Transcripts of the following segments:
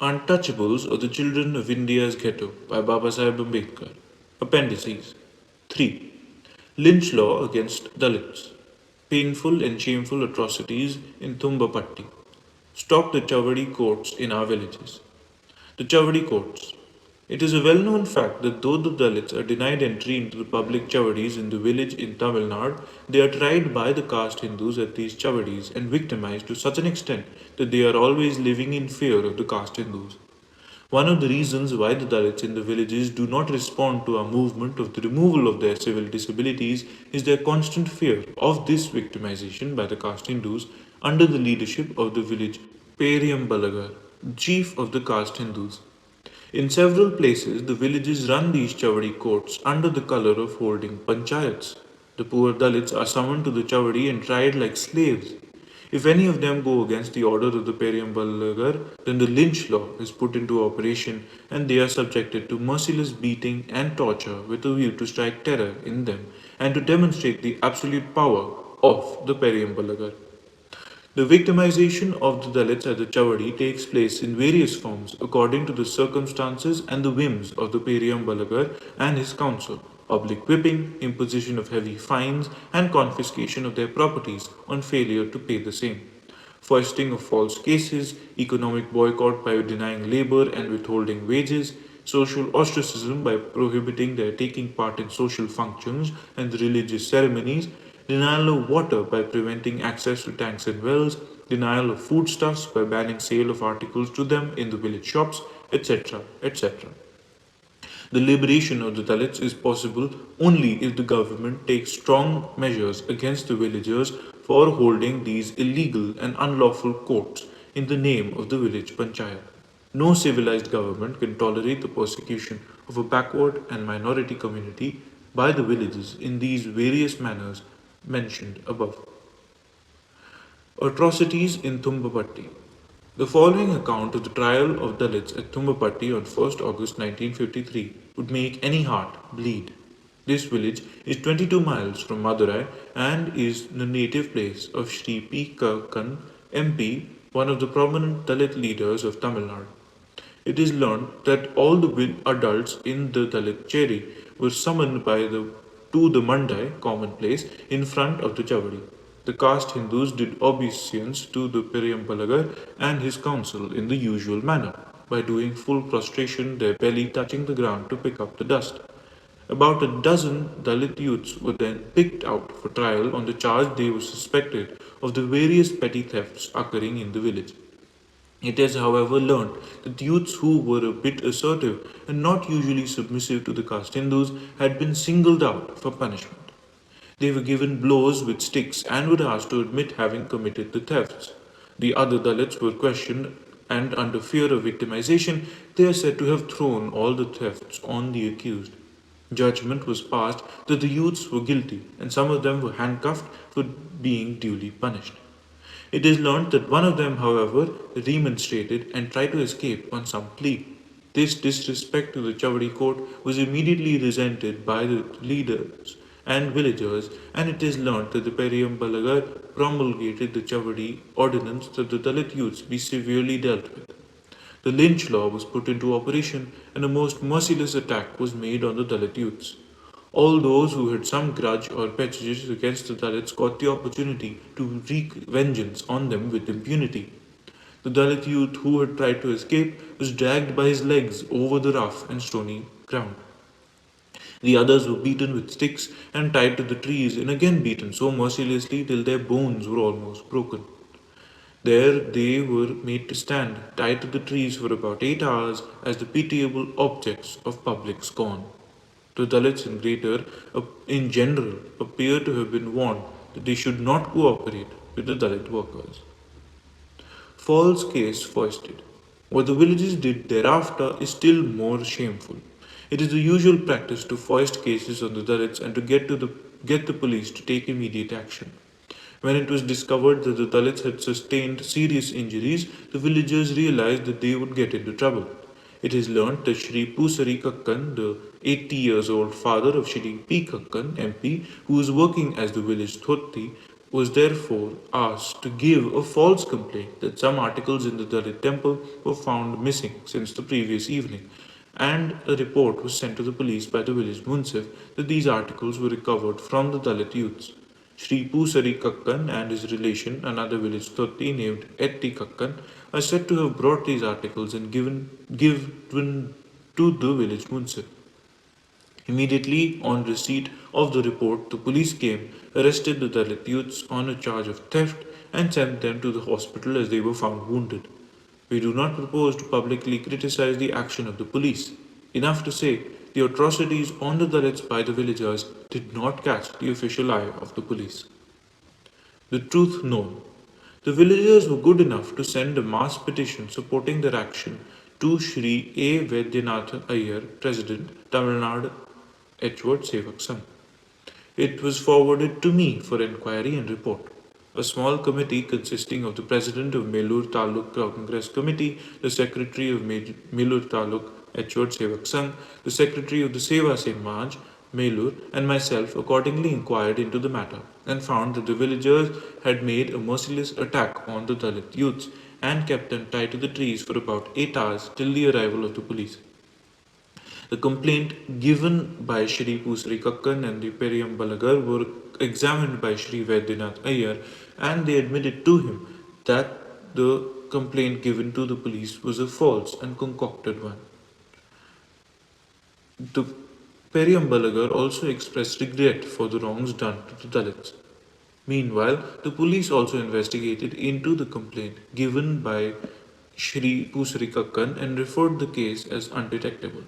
Untouchables or the Children of India's Ghetto by Babasaheb Ambedkar. Appendices. 3. Lynch law against Dalits. Painful and shameful atrocities in Thumbapatti. Stop the Chavadi courts in our villages. The Chavadi courts. It is a well known fact that though the Dalits are denied entry into the public Chavadis in the village in Tamil Nadu, they are tried by the caste Hindus at these Chavadis and victimized to such an extent that they are always living in fear of the caste Hindus. One of the reasons why the Dalits in the villages do not respond to our movement of the removal of their civil disabilities is their constant fear of this victimization by the caste Hindus under the leadership of the village Periyam Balagar, chief of the caste Hindus. In several places, the villages run these Chavadi courts under the color of holding panchayats. The poor Dalits are summoned to the Chavadi and tried like slaves. If any of them go against the order of the Periyambalagar, then the lynch law is put into operation and they are subjected to merciless beating and torture with a view to strike terror in them and to demonstrate the absolute power of the Periyambalagar. The victimization of the Dalits at the Chavadi takes place in various forms according to the circumstances and the whims of the Periyam Balagar and his council. Public whipping, imposition of heavy fines, and confiscation of their properties on failure to pay the same. Foisting of false cases, economic boycott by denying labor and withholding wages, social ostracism by prohibiting their taking part in social functions and religious ceremonies, denial of water by preventing access to tanks and wells, denial of foodstuffs by banning sale of articles to them in the village shops, etc. etc. The liberation of the Dalits is possible only if the government takes strong measures against the villagers for holding these illegal and unlawful courts in the name of the village panchayat. No civilized government can tolerate the persecution of a backward and minority community by the villages in these various manners mentioned above. Atrocities in Thumbapatti. The following account of the trial of Dalits at Thumbapatti on 1st August 1953 would make any heart bleed. This village is 22 miles from Madurai and is the native place of Shri P. Kakkan, MP, one of the prominent Dalit leaders of Tamil Nadu. It is learned that all the adults in the Dalit Cheri were summoned to the Mandai common place in front of the Chavadi. The caste Hindus did obeisance to the Periyampalagar and his council in the usual manner, by doing full prostration, their belly touching the ground to pick up the dust. About a dozen Dalit youths were then picked out for trial on the charge they were suspected of the various petty thefts occurring in the village. It is, however, learnt that youths who were a bit assertive and not usually submissive to the caste Hindus had been singled out for punishment. They were given blows with sticks and were asked to admit having committed the thefts. The other Dalits were questioned, and under fear of victimization, they are said to have thrown all the thefts on the accused. Judgment was passed that the youths were guilty, and some of them were handcuffed for being duly punished. It is learnt that one of them, however, remonstrated and tried to escape on some plea. This disrespect to the Chavadi court was immediately resented by the leaders and villagers, and it is learnt that the Periyam Balagar promulgated the Chavadi ordinance that the Dalit youths be severely dealt with. The lynch law was put into operation, and a most merciless attack was made on the Dalit youths. All those who had some grudge or prejudice against the Dalits got the opportunity to wreak vengeance on them with impunity. The Dalit youth who had tried to escape was dragged by his legs over the rough and stony ground. The others were beaten with sticks and tied to the trees and again beaten so mercilessly till their bones were almost broken. There they were made to stand, tied to the trees for about 8 hours as the pitiable objects of public scorn. The Dalits in general appear to have been warned that they should not cooperate with the Dalit workers. False case foisted. What the villagers did thereafter is still more shameful. It is the usual practice to foist cases on the Dalits and to get the police to take immediate action. When it was discovered that the Dalits had sustained serious injuries, the villagers realized that they would get into trouble. It is learnt that Shri Pusari Kakkan, the 80 years old father of Shri P. Kakkan, MP, who was working as the village Thotti, was therefore asked to give a false complaint that some articles in the Dalit temple were found missing since the previous evening, and a report was sent to the police by the village munsif that these articles were recovered from the Dalit youths. Sri Pusari Kakkan and his relation, another village Totti named Etti Kakkan, are said to have brought these articles and given to the village munsif. Immediately on receipt of the report, the police came, arrested the Dalit youths on a charge of theft, and sent them to the hospital as they were found wounded. We do not propose to publicly criticize the action of the police. Enough to say, the atrocities on the Dalits by the villagers did not catch the official eye of the police. The truth known. The villagers were good enough to send a mass petition supporting their action to Sri A. Vaidyanath Iyer, President, Tamil Nadu Edward Sevak Sangh. It was forwarded to me for enquiry and report. A small committee consisting of the president of Melur Taluk Congress Committee, the secretary of Melur Taluk Edward Sevak Sangh, the secretary of the Seva Samaj Melur, and myself accordingly inquired into the matter and found that the villagers had made a merciless attack on the Dalit youths and kept them tied to the trees for about 8 hours till the arrival of the police. The complaint given by Shri Pusri Kakkan and the Periyambalagar were examined by Shri Vaidyanath Iyer, and they admitted to him that the complaint given to the police was a false and concocted one. The Periyambalagar also expressed regret for the wrongs done to the Dalits. Meanwhile, the police also investigated into the complaint given by Shri Pusri Kakkan and referred the case as undetectable.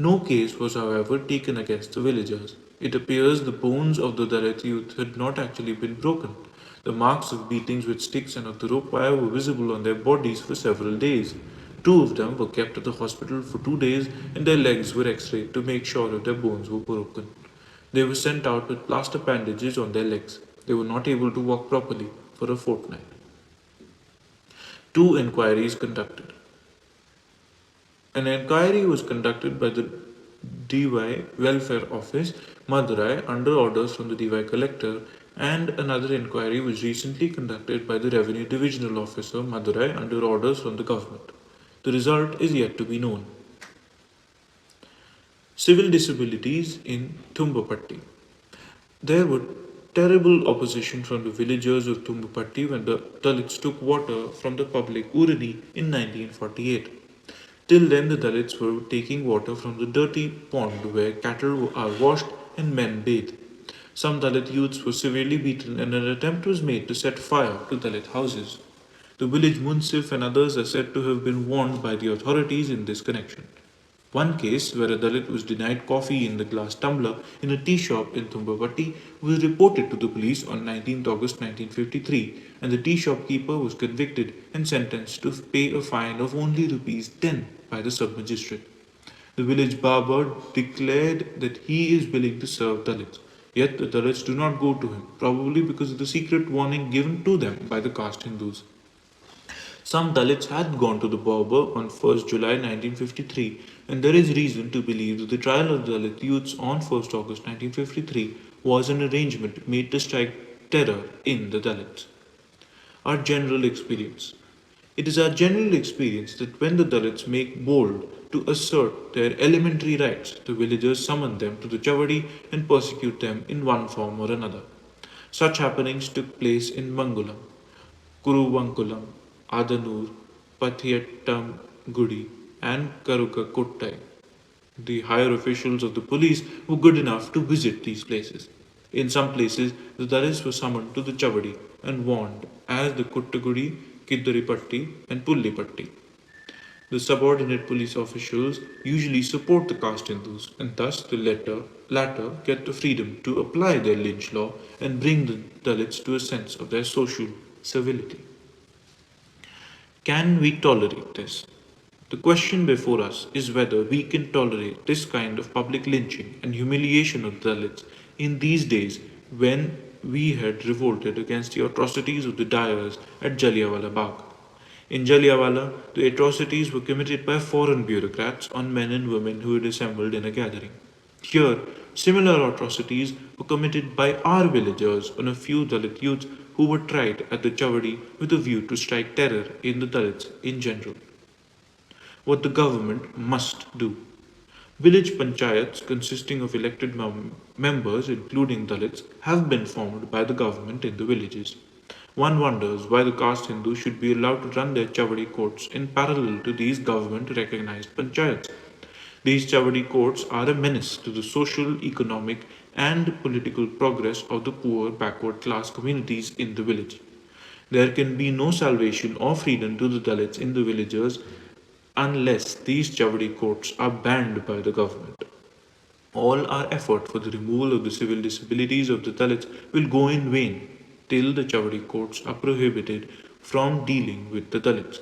No case was, however, taken against the villagers. It appears the bones of the Dalit youth had not actually been broken. The marks of beatings with sticks and of the rope wire were visible on their bodies for several days. Two of them were kept at the hospital for 2 days and their legs were x-rayed to make sure if their bones were broken. They were sent out with plaster bandages on their legs. They were not able to walk properly for a fortnight. 2 inquiries conducted. An inquiry was conducted by the DY Welfare Office, Madurai, under orders from the DY Collector, and another inquiry was recently conducted by the Revenue Divisional Officer, Madurai, under orders from the government. The result is yet to be known. Civil disabilities in Thumbapatti. There were terrible opposition from the villagers of Thumbapatti when the Dalits took water from the public Urani in 1948. Till then, the Dalits were taking water from the dirty pond where cattle are washed and men bathe. Some Dalit youths were severely beaten and an attempt was made to set fire to Dalit houses. The village munsif and others are said to have been warned by the authorities in this connection. One case where a Dalit was denied coffee in the glass tumbler in a tea shop in Thumbapatti was reported to the police on 19th August 1953, and the tea shopkeeper was convicted and sentenced to pay a fine of only rupees 10 by the sub-magistrate. The village barber declared that he is willing to serve Dalits, yet the Dalits do not go to him, probably because of the secret warning given to them by the caste Hindus. Some Dalits had gone to the barber on 1st July 1953, and there is reason to believe that the trial of Dalit youths on 1st August 1953 was an arrangement made to strike terror in the Dalits. Our general experience. It is our general experience that when the Dalits make bold to assert their elementary rights, the villagers summon them to the Chavadi and persecute them in one form or another. Such happenings took place in Mangulam, Kuruvankulam, Adanur, Pathiyattam Gudi, and Karuka Kottai. The higher officials of the police were good enough to visit these places. In some places, the Dalits were summoned to the Chavadi and warned as the Kuttagudi, Kiddaripatti, and Pullipatti. The subordinate police officials usually support the caste Hindus, and thus the latter get the freedom to apply their lynch law and bring the Dalits to a sense of their social civility. Can we tolerate this? The question before us is whether we can tolerate this kind of public lynching and humiliation of Dalits in these days when we had revolted against the atrocities of the Dyers at Jallianwala Bagh. In Jallianwala, the atrocities were committed by foreign bureaucrats on men and women who had assembled in a gathering. Here, Similar atrocities were committed by our villagers on a few Dalit youths who were tried at the Chavadi with a view to strike terror in the Dalits in general. What the government must do. Village panchayats consisting of elected members, including Dalits, have been formed by the government in the villages. One wonders why the caste Hindus should be allowed to run their Chavadi courts in parallel to these government recognized panchayats. These Chavadi courts are a menace to the social, economic, and political progress of the poor, backward class communities in the village. There can be no salvation or freedom to the Dalits in the villages unless these Chavadi courts are banned by the government. All our effort for the removal of the civil disabilities of the Dalits will go in vain till the Chavadi courts are prohibited from dealing with the Dalits.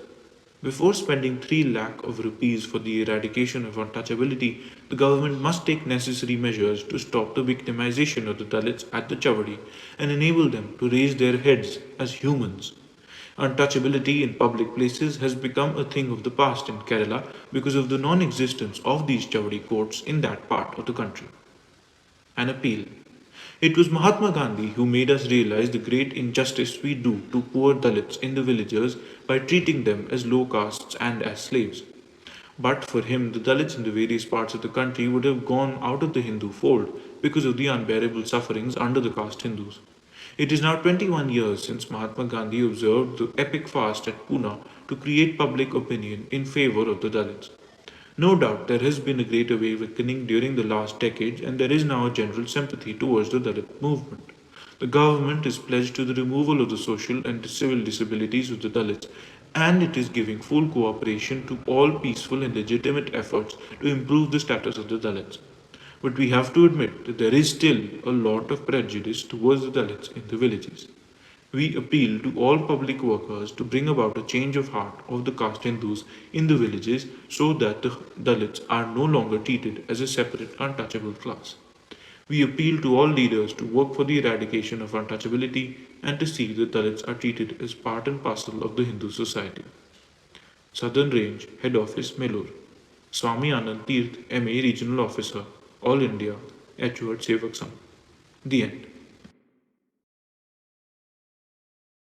Before spending 3 lakh of rupees for the eradication of untouchability, the government must take necessary measures to stop the victimization of the Dalits at the Chavadi and enable them to raise their heads as humans. Untouchability in public places has become a thing of the past in Kerala because of the non existence of these Chavadi courts in that part of the country. An appeal. It was Mahatma Gandhi who made us realize the great injustice we do to poor Dalits in the villages by treating them as low castes and as slaves. But for him, the Dalits in the various parts of the country would have gone out of the Hindu fold because of the unbearable sufferings under the caste Hindus. It is now 21 years since Mahatma Gandhi observed the epic fast at Pune to create public opinion in favor of the Dalits. No doubt there has been a great awakening during the last decade, and there is now a general sympathy towards the Dalit movement. The government is pledged to the removal of the social and civil disabilities of the Dalits, and it is giving full cooperation to all peaceful and legitimate efforts to improve the status of the Dalits. But we have to admit that there is still a lot of prejudice towards the Dalits in the villages. We appeal to all public workers to bring about a change of heart of the caste Hindus in the villages so that the Dalits are no longer treated as a separate untouchable class. We appeal to all leaders to work for the eradication of untouchability and to see that Dalits are treated as part and parcel of the Hindu society. Southern Range, Head Office, Melur. Swami Anand Tirth, MA Regional Officer, All India, Edward Sevak Sangh. The end.